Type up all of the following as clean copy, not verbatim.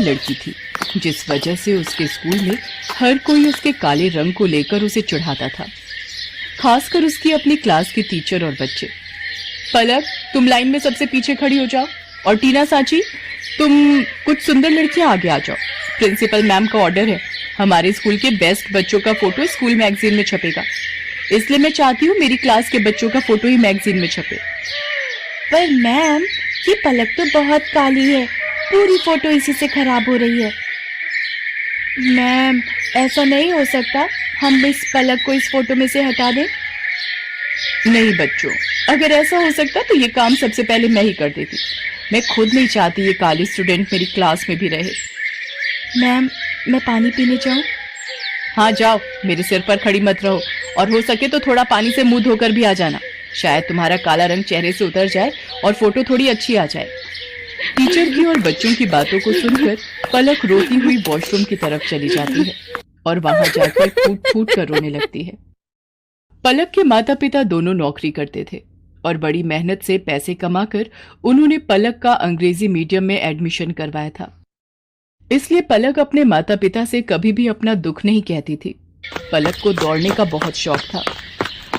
की लड़की थी, जिस वजह से उसके स्कूल में हर कोई उसके काले रंग को लेकर उसे चिढ़ाता था, खासकर उसकी अपनी क्लास के टीचर और बच्चे। पलक, तुम लाइन में सबसे पीछे खड़ी हो जाओ, और टीना सांची, तुम कुछ सुंदर लड़कियां आगे आ जाओ। प्रिंसिपल मैम का ऑर्डर है, हमारे स्कूल के बेस्ट बच्चों का फोटो स्कूल मैगजीन में छपेगा, इसलिए मैं चाहती हूँ मेरी क्लास के बच्चों का फोटो ही मैगजीन में छपे। पर मैम, ये पलक तो बहुत काली है, पूरी फोटो इसी से खराब हो रही है। मैम, ऐसा नहीं हो सकता, हम इस पलक को इस फोटो में से हटा दें। नहीं बच्चों, अगर ऐसा हो सकता तो ये काम सबसे पहले मैं ही कर देती। मैं खुद नहीं चाहती ये काली स्टूडेंट मेरी क्लास में भी रहे। मैम, मैं पानी पीने जाऊं? हाँ जाओ, मेरे सिर पर खड़ी मत रहो, और हो सके तो थोड़ा पानी से मुंह धोकर भी आ जाना, शायद तुम्हारा काला रंग चेहरे से उतर जाए और फोटो थोड़ी अच्छी आ जाए। टीचर की और बच्चों की बातों को सुनकर पलक रोती हुई वॉशरूम की तरफ चली जाती है और वहां जाकर फूट फूट कर रोने लगती है। पलक के माता पिता दोनों नौकरी करते थे और बड़ी मेहनत से पैसे कमाकर उन्होंने पलक का अंग्रेजी मीडियम में एडमिशन करवाया था। इसलिए पलक अपने माता पिता से कभी भी अपना दुख नहीं कहती थी। पलक को दौड़ने का बहुत शौक था।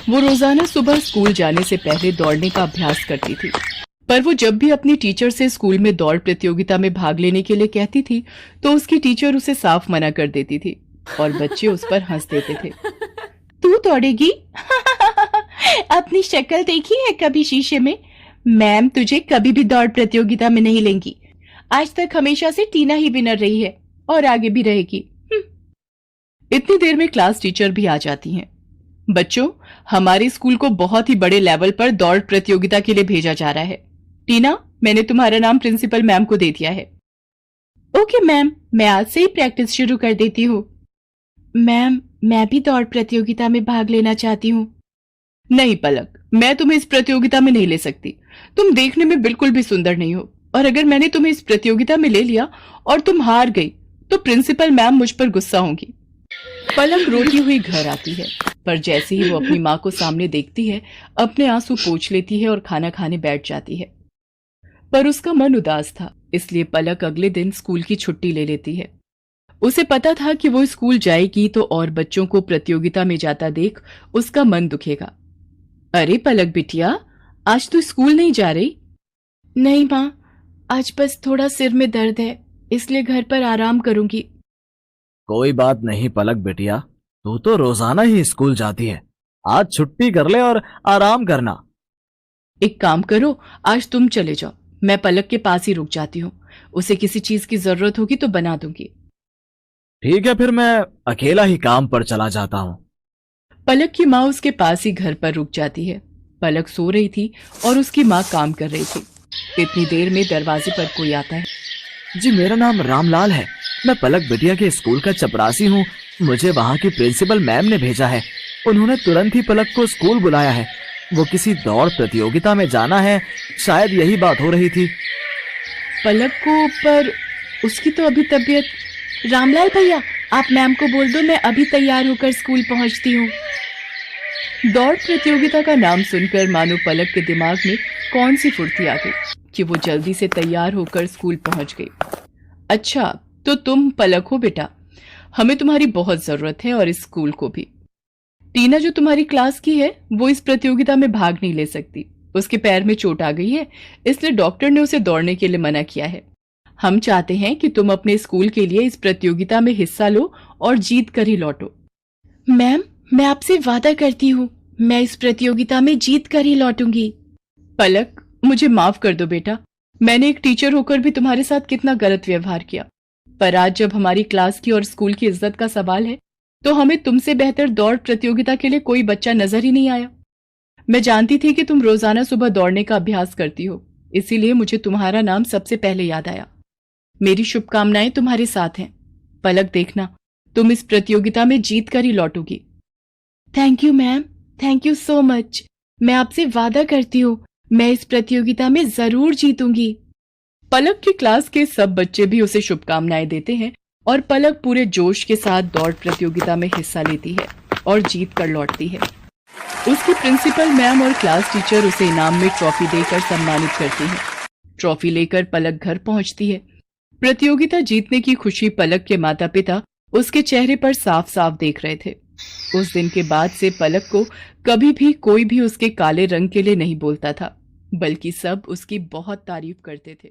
वो रोजाना सुबह स्कूल जाने से पहले दौड़ने का अभ्यास करती थी, पर वो जब भी अपनी टीचर से स्कूल में दौड़ प्रतियोगिता में भाग लेने के लिए कहती थी तो उसकी टीचर उसे साफ मना कर देती थी और बच्चे उस पर हंस देते थे। तू दौड़ेगी? अपनी शक्ल देखी है कभी शीशे में? मैम तुझे कभी भी दौड़ प्रतियोगिता में नहीं लेंगी। आज तक हमेशा से टीना ही विनर रही है और आगे भी रहेगी। इतनी देर में क्लास टीचर भी आ जाती हैं। बच्चों, हमारे स्कूल को बहुत ही बड़े लेवल पर दौड़ प्रतियोगिता के लिए भेजा जा रहा है। टीना, मैंने तुम्हारा नाम प्रिंसिपल मैम को दे दिया है। ओके मैम, मैं आज से ही प्रैक्टिस शुरू कर देती हूँ। मैम, मैं भी दौड़ प्रतियोगिता में भाग लेना चाहती हूँ। नहीं पलक, मैं तुम्हें इस प्रतियोगिता में नहीं ले सकती। तुम देखने में बिल्कुल भी सुंदर नहीं हो, और अगर मैंने तुम्हें इस प्रतियोगिता में ले लिया और तुम हार गई तो प्रिंसिपल मैम मुझ पर गुस्सा होंगी। पलक रोती हुई घर आती है, पर जैसे ही वो अपनी माँ को सामने देखती है, अपने आंसू पोंछ लेती है और खाना खाने बैठ जाती है। पर उसका मन उदास था, इसलिए पलक अगले दिन स्कूल की छुट्टी ले लेती है। उसे पता था कि वो स्कूल जाएगी तो और बच्चों को प्रतियोगिता में जाता देख उसका मन दुखेगा। अरे पलक बिटिया, आज तू स्कूल नहीं जा रही? नहीं माँ, आज बस थोड़ा सिर में दर्द है, इसलिए घर पर आराम करूंगी। कोई बात नहीं पलक बिटिया, तू तो रोजाना ही स्कूल जाती है, आज छुट्टी कर ले और आराम करना। एक काम करो, आज तुम चले जाओ, मैं पलक के पास ही रुक जाती हूँ। उसे किसी चीज की जरूरत होगी तो बना दूंगी। ठीक है, फिर मैं अकेला ही काम पर चला जाता हूँ। पलक की माँ उसके पास ही घर पर रुक जाती है। पलक सो रही थी और उसकी माँ काम कर रही थी। इतनी देर में दरवाजे पर कोई आता है। जी, मेरा नाम रामलाल है, मैं पलक बिटिया के स्कूल का चपरासी हूँ। मुझे वहाँ की प्रिंसिपल मैम ने भेजा है। उन्होंने तुरंत ही पलक को स्कूल बुलाया है। वो किसी दौड़ प्रतियोगिता में जाना है, शायद यही बात हो रही थी। पलक को, पर उसकी तो अभी तबीयत। रामलाल भैया, आप मैम को बोल दो मैं अभी तैयार होकर स्कूल पहुंचती हूँ। दौड़ प्रतियोगिता का नाम सुनकर मानो पलक के दिमाग में कौन सी फुर्ती आ गई कि वो जल्दी से तैयार होकर स्कूल पहुंच गई। अच्छा, तो तुम पलक हो बेटा, हमें तुम्हारी बहुत जरूरत है और इस स्कूल को भी। टीना जो तुम्हारी क्लास की है वो इस प्रतियोगिता में भाग नहीं ले सकती। उसके पैर में चोट आ गई है, इसलिए डॉक्टर ने उसे दौड़ने के लिए मना किया है। हम चाहते हैं कि तुम अपने स्कूल के लिए इस प्रतियोगिता में हिस्सा लो और जीत कर ही लौटो। मैम, मैं आपसे वादा करती हूँ, मैं इस प्रतियोगिता में जीत कर ही लौटूंगी। पलक, मुझे माफ कर दो बेटा, मैंने एक टीचर होकर भी तुम्हारे साथ कितना गलत व्यवहार किया। पर आज जब हमारी क्लास की और स्कूल की इज्जत का सवाल है तो हमें तुमसे बेहतर दौड़ प्रतियोगिता के लिए कोई बच्चा नजर ही नहीं आया। मैं जानती थी कि तुम रोजाना सुबह दौड़ने का अभ्यास करती हो, इसीलिए मुझे तुम्हारा नाम सबसे पहले याद आया। मेरी शुभकामनाएं तुम्हारे साथ हैं। पलक, देखना तुम इस प्रतियोगिता में जीत कर ही लौटोगी। Thank you ma'am, thank you so much. मैं आपसे वादा करती हूँ मैं इस प्रतियोगिता में जरूर जीतूंगी। पलक की क्लास के सब बच्चे भी उसे शुभकामनाएं देते हैं और पलक पूरे जोश के साथ दौड़ प्रतियोगिता में हिस्सा लेती है और जीत कर लौटती है। उसकी प्रिंसिपल मैम और क्लास टीचर उसे इनाम में ट्रॉफी देकर सम्मानित करती हैं। ट्रॉफी लेकर पलक घर पहुंचती है। प्रतियोगिता जीतने की खुशी पलक के माता पिता उसके चेहरे पर साफ साफ देख रहे थे। उस दिन के बाद से पलक को कभी भी कोई भी उसके काले रंग के लिए नहीं बोलता था, बल्कि सब उसकी बहुत तारीफ करते थे।